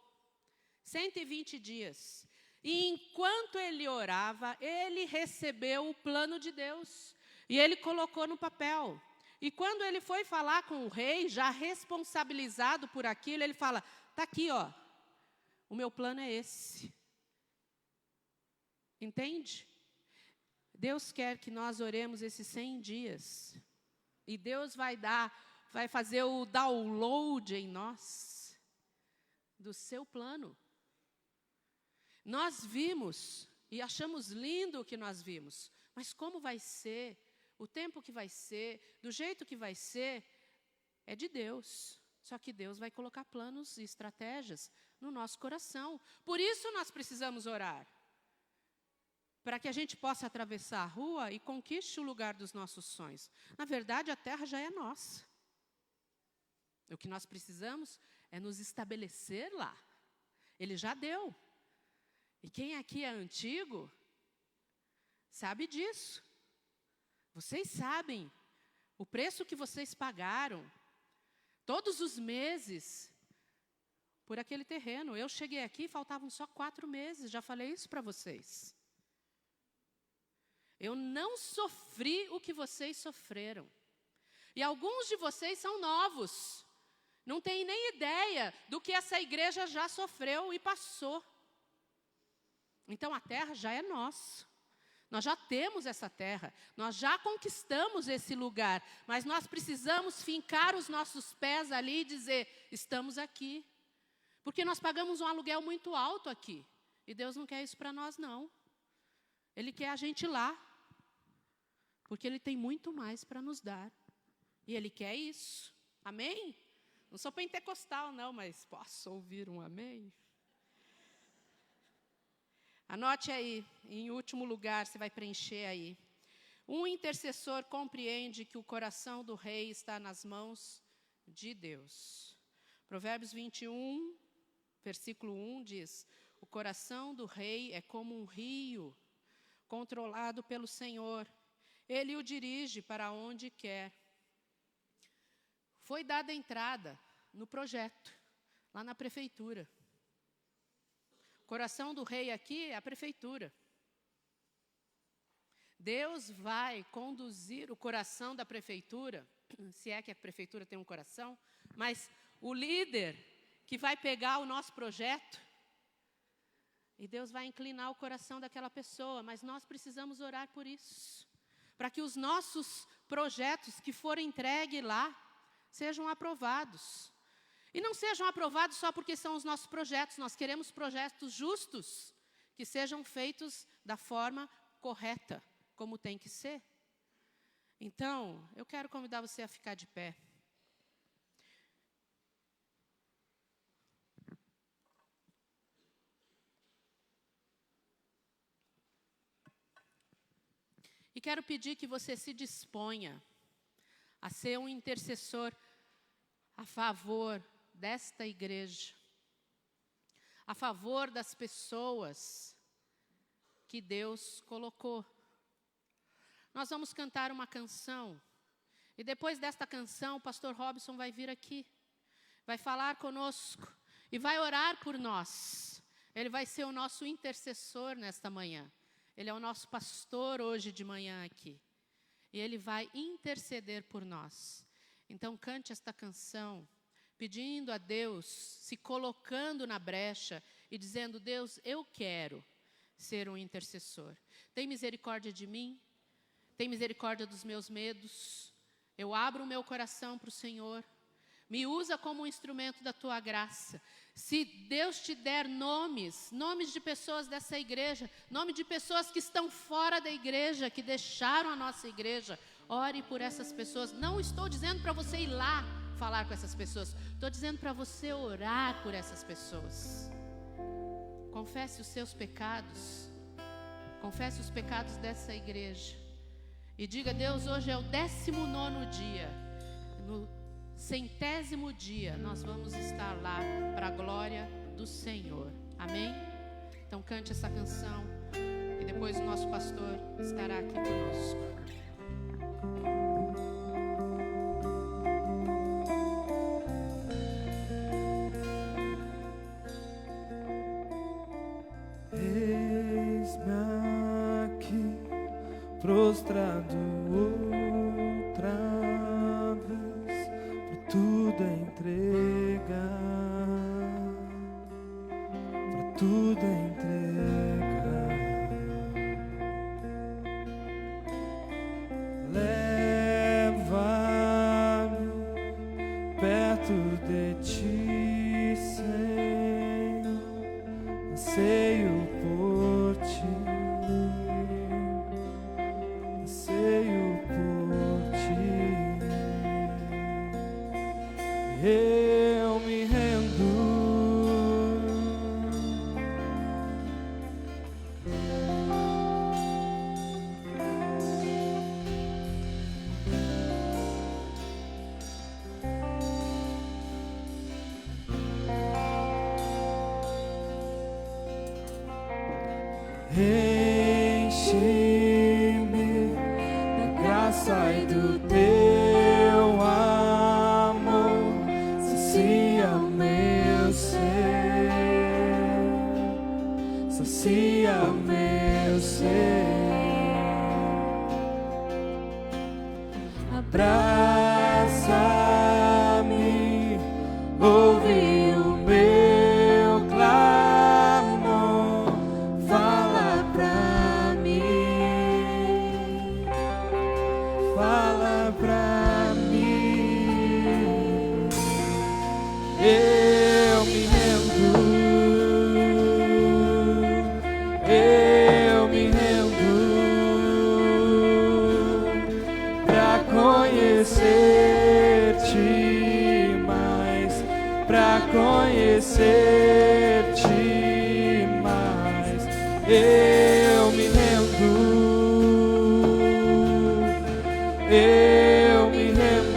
120 dias. E enquanto ele orava, ele recebeu o plano de Deus. E ele colocou no papel. E quando ele foi falar com o rei, já responsabilizado por aquilo, ele fala, está aqui, ó, o meu plano é esse. Entende? Deus quer que nós oremos esses 100 dias. E Deus vai fazer o download em nós do seu plano. Nós vimos e achamos lindo o que nós vimos, mas como vai ser, o tempo que vai ser, do jeito que vai ser, é de Deus. Só que Deus vai colocar planos e estratégias no nosso coração. Por isso nós precisamos orar. Para que a gente possa atravessar a rua e conquiste o lugar dos nossos sonhos. Na verdade, a terra já é nossa. O que nós precisamos é nos estabelecer lá. Ele já deu. E quem aqui é antigo, sabe disso. Vocês sabem o preço que vocês pagaram, todos os meses, por aquele terreno. Eu cheguei aqui, faltavam só 4 meses, já falei isso para vocês. Eu não sofri o que vocês sofreram. E alguns de vocês são novos. Não têm nem ideia do que essa igreja já sofreu e passou. Então, a terra já é nossa. Nós já temos essa terra, nós já conquistamos esse lugar, mas nós precisamos fincar os nossos pés ali e dizer, estamos aqui. Porque nós pagamos um aluguel muito alto aqui. E Deus não quer isso para nós, não. Ele quer a gente lá. Porque Ele tem muito mais para nos dar. E Ele quer isso. Amém? Não sou pentecostal, não, mas posso ouvir um amém? Anote aí, em último lugar, você vai preencher aí. Um intercessor compreende que o coração do rei está nas mãos de Deus. Provérbios 21, versículo 1 diz, o coração do rei é como um rio, controlado pelo Senhor. Ele o dirige para onde quer. Foi dada entrada no projeto, lá na prefeitura. O coração do rei aqui é a prefeitura. Deus vai conduzir o coração da prefeitura, se é que a prefeitura tem um coração, mas o líder que vai pegar o nosso projeto, e Deus vai inclinar o coração daquela pessoa, mas nós precisamos orar por isso, para que os nossos projetos que forem entregues lá, sejam aprovados. E não sejam aprovados só porque são os nossos projetos, nós queremos projetos justos, que sejam feitos da forma correta, como tem que ser. Então, eu quero convidar você a ficar de pé. E quero pedir que você se disponha a ser um intercessor a favor desta igreja, a favor das pessoas que Deus colocou. Nós vamos cantar uma canção, e depois desta canção, o pastor Robson vai vir aqui, vai falar conosco, e vai orar por nós. Ele vai ser o nosso intercessor nesta manhã. Ele é o nosso pastor hoje de manhã aqui. E ele vai interceder por nós. Então, cante esta canção, pedindo a Deus, se colocando na brecha e dizendo, Deus, eu quero ser um intercessor. Tem misericórdia de mim, tem misericórdia dos meus medos. Eu abro o meu coração para o Senhor. Me usa como um instrumento da Tua graça. Se Deus te der nomes de pessoas dessa igreja, nome de pessoas que estão fora da igreja, que deixaram a nossa igreja, ore por essas pessoas. Não estou dizendo para você ir lá falar com essas pessoas. Estou dizendo para você orar por essas pessoas. Confesse os seus pecados. Confesse os pecados dessa igreja. E diga, Deus, hoje é o 19º dia. No 100º dia, nós vamos estar lá para a glória do Senhor. Amém? Então cante essa canção. E depois o nosso pastor estará aqui conosco. Prostrado outra vez, pra tudo entregar, pra tudo entregar. Leva-me perto de ti, Senhor, anseio por ti. Eu me rendo. Enche-me da graça e do teu amor. Sacia meu ser, sacia meu ser. Abraça-me, ouve o meu clamor, fala pra mim. pra mim. Eu me rendo, eu me rendo pra conhecer-te mais, pra conhecer-te mais. Eu me rendo, eu me rendo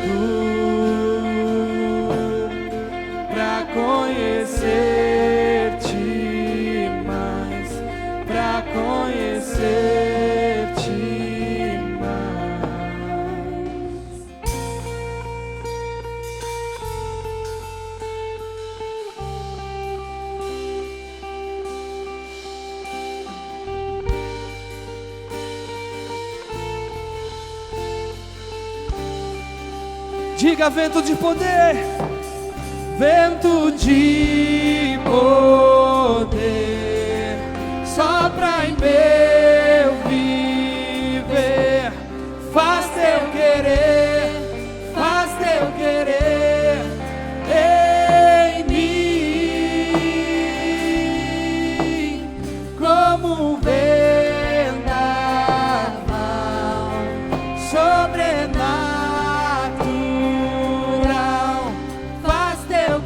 pra conhecer-te mais, pra conhecer-te mais. Diga: vento de poder, vento de poder, sopra em meu viver, faz teu querer, faz teu querer em mim, como um vendaval sobrenatural. Faz teu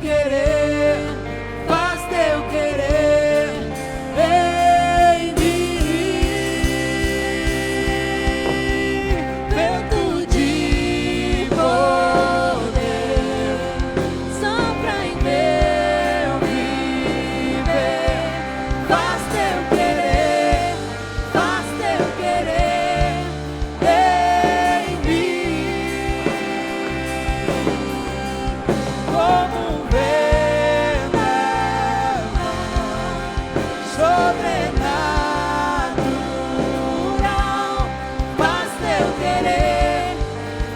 querer em mim. Vento de poder, sopra em meu viver. Faz teu querer em mim. Como um vendaval sobrenatural, faz teu querer em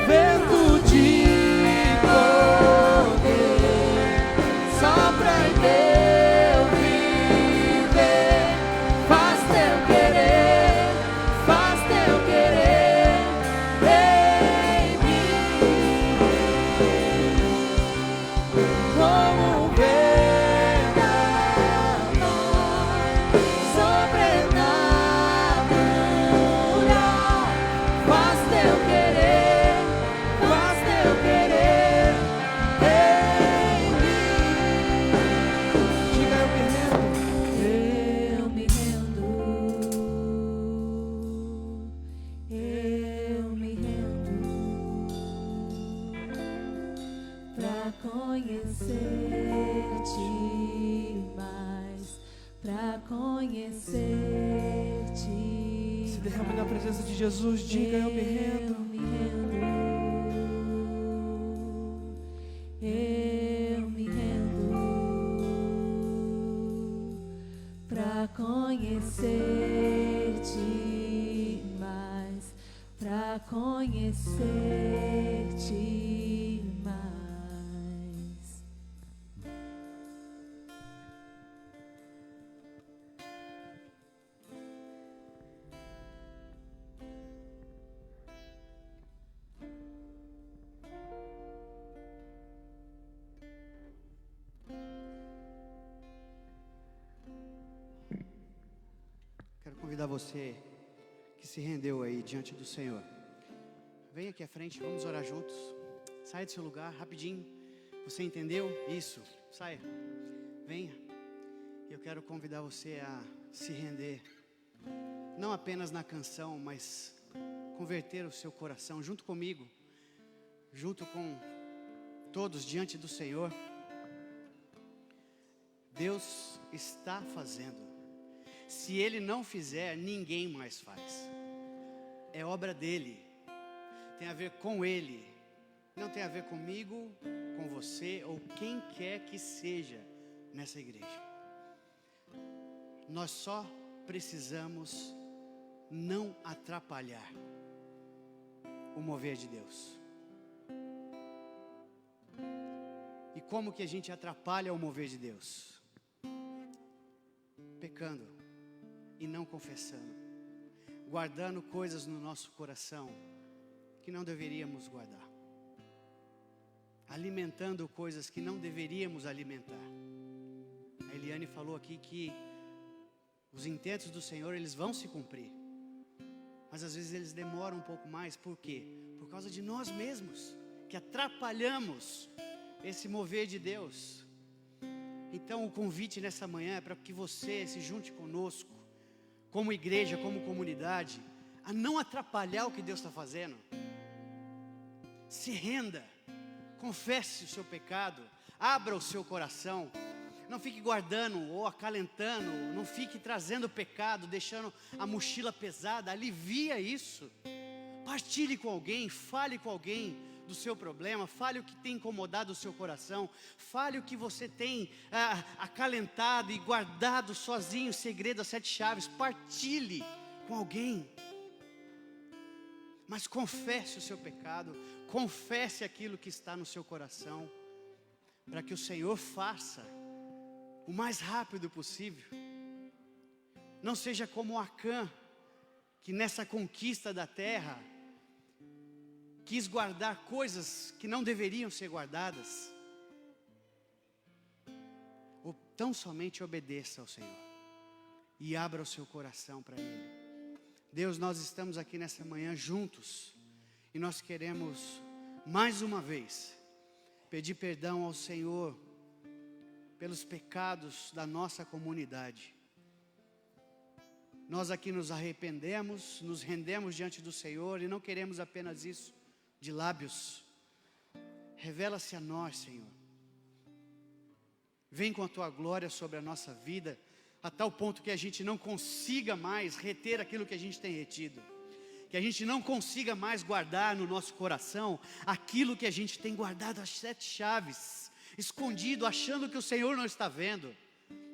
vento de poder, sopra em meu viver. Faz teu querer em mim. Como um vendaval sobrenatural, faz teu querer em mim. Diga: eu me rendo, eu me rendo pra conhecer-te mais, pra conhecer-te. Se derrame na presença de Jesus, diga: eu me rendo. Eu me rendo pra conhecer-te mais, pra conhecer-te mais. Quero convidar você que se rendeu aí diante do Senhor. Vem aqui à frente, vamos orar juntos. Saia do seu lugar, rapidinho. Você entendeu? Isso, saia. Venha. Eu quero convidar você a se render. Não apenas na canção, mas converter o seu coração junto comigo. Junto com todos diante do Senhor. Deus está fazendo. Se Ele não fizer, ninguém mais faz. É obra dEle. Tem a ver com Ele. Não tem a ver comigo, com você ou quem quer que seja nessa igreja. Nós só precisamos não atrapalhar o mover de Deus. E como que a gente atrapalha o mover de Deus? Pecando e não confessando, guardando coisas no nosso coração que não deveríamos guardar, alimentando coisas que não deveríamos alimentar. A Eliane falou aqui que os intentos do Senhor, eles vão se cumprir, mas às vezes eles demoram um pouco mais. Por quê? Por causa de nós mesmos, que atrapalhamos esse mover de Deus. Então o convite nessa manhã é para que você se junte conosco, como igreja, como comunidade, a não atrapalhar o que Deus está fazendo. Se renda, confesse o seu pecado, abra o seu coração, não fique guardando ou acalentando, não fique trazendo pecado, deixando a mochila pesada. Alivia isso, partilhe com alguém, fale com alguém do seu problema, fale o que tem incomodado o seu coração, fale o que você tem acalentado e guardado sozinho, o segredo das 7 chaves, partilhe com alguém. Mas confesse o seu pecado, confesse aquilo que está no seu coração, para que o Senhor faça o mais rápido possível. Não seja como Acã, que nessa conquista da terra quis guardar coisas que não deveriam ser guardadas. Ou tão somente obedeça ao Senhor e abra o seu coração para Ele. Deus, nós estamos aqui nessa manhã juntos e nós queremos mais uma vez pedir perdão ao Senhor pelos pecados da nossa comunidade. Nós aqui nos arrependemos, nos rendemos diante do Senhor e não queremos apenas isso de lábios. Revela-se a nós, Senhor. Vem com a Tua glória sobre a nossa vida, a tal ponto que a gente não consiga mais reter aquilo que a gente tem retido, que a gente não consiga mais guardar no nosso coração aquilo que a gente tem guardado, as 7 chaves, escondido, achando que o Senhor não está vendo,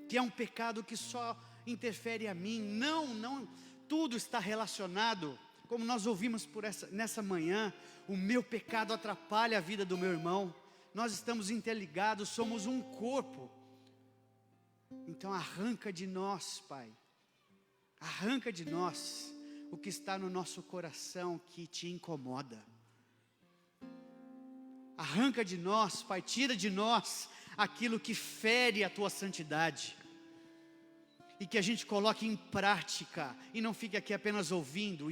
que é um pecado que só interfere a mim. Não, tudo está relacionado. Como nós ouvimos nessa manhã, o meu pecado atrapalha a vida do meu irmão. Nós estamos interligados, somos um corpo. Então arranca de nós, Pai, arranca de nós o que está no nosso coração que te incomoda. Arranca de nós, Pai, tira de nós aquilo que fere a Tua santidade. E que a gente coloque em prática, e não fique aqui apenas ouvindo,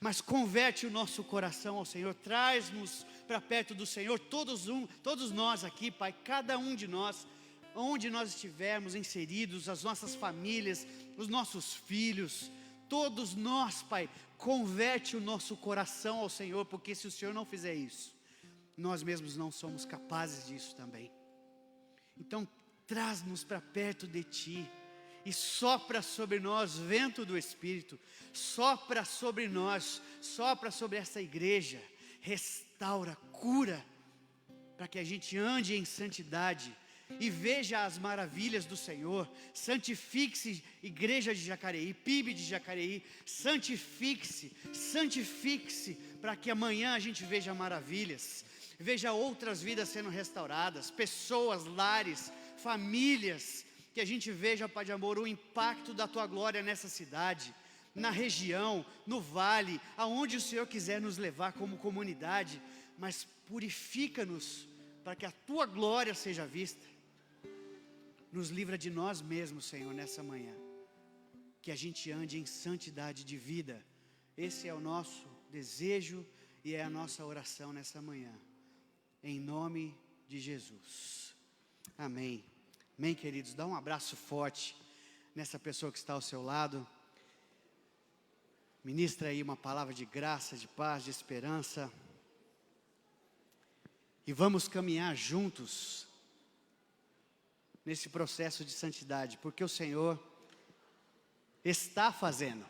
mas converte o nosso coração ao Senhor, traz-nos para perto do Senhor, todos nós aqui, Pai, cada um de nós, onde nós estivermos inseridos, as nossas famílias, os nossos filhos, todos nós, Pai, converte o nosso coração ao Senhor, porque se o Senhor não fizer isso, nós mesmos não somos capazes disso também. Então, traz-nos para perto de Ti e sopra sobre nós vento do Espírito, sopra sobre nós, sopra sobre essa igreja, restaura, cura, para que a gente ande em santidade e veja as maravilhas do Senhor. Santifique-se, igreja de Jacareí, PIB de Jacareí, santifique-se, para que amanhã a gente veja maravilhas, veja outras vidas sendo restauradas, pessoas, lares, famílias, que a gente veja, Pai de amor, o impacto da Tua glória nessa cidade, na região, no vale, aonde o Senhor quiser nos levar como comunidade, mas purifica-nos, para que a Tua glória seja vista. Nos livra de nós mesmos, Senhor, nessa manhã, que a gente ande em santidade de vida. Esse é o nosso desejo e é a nossa oração nessa manhã, em nome de Jesus, amém. Amém, queridos. Dá um abraço forte nessa pessoa que está ao seu lado. Ministra aí uma palavra de graça, de paz, de esperança. E vamos caminhar juntos nesse processo de santidade, porque o Senhor está fazendo.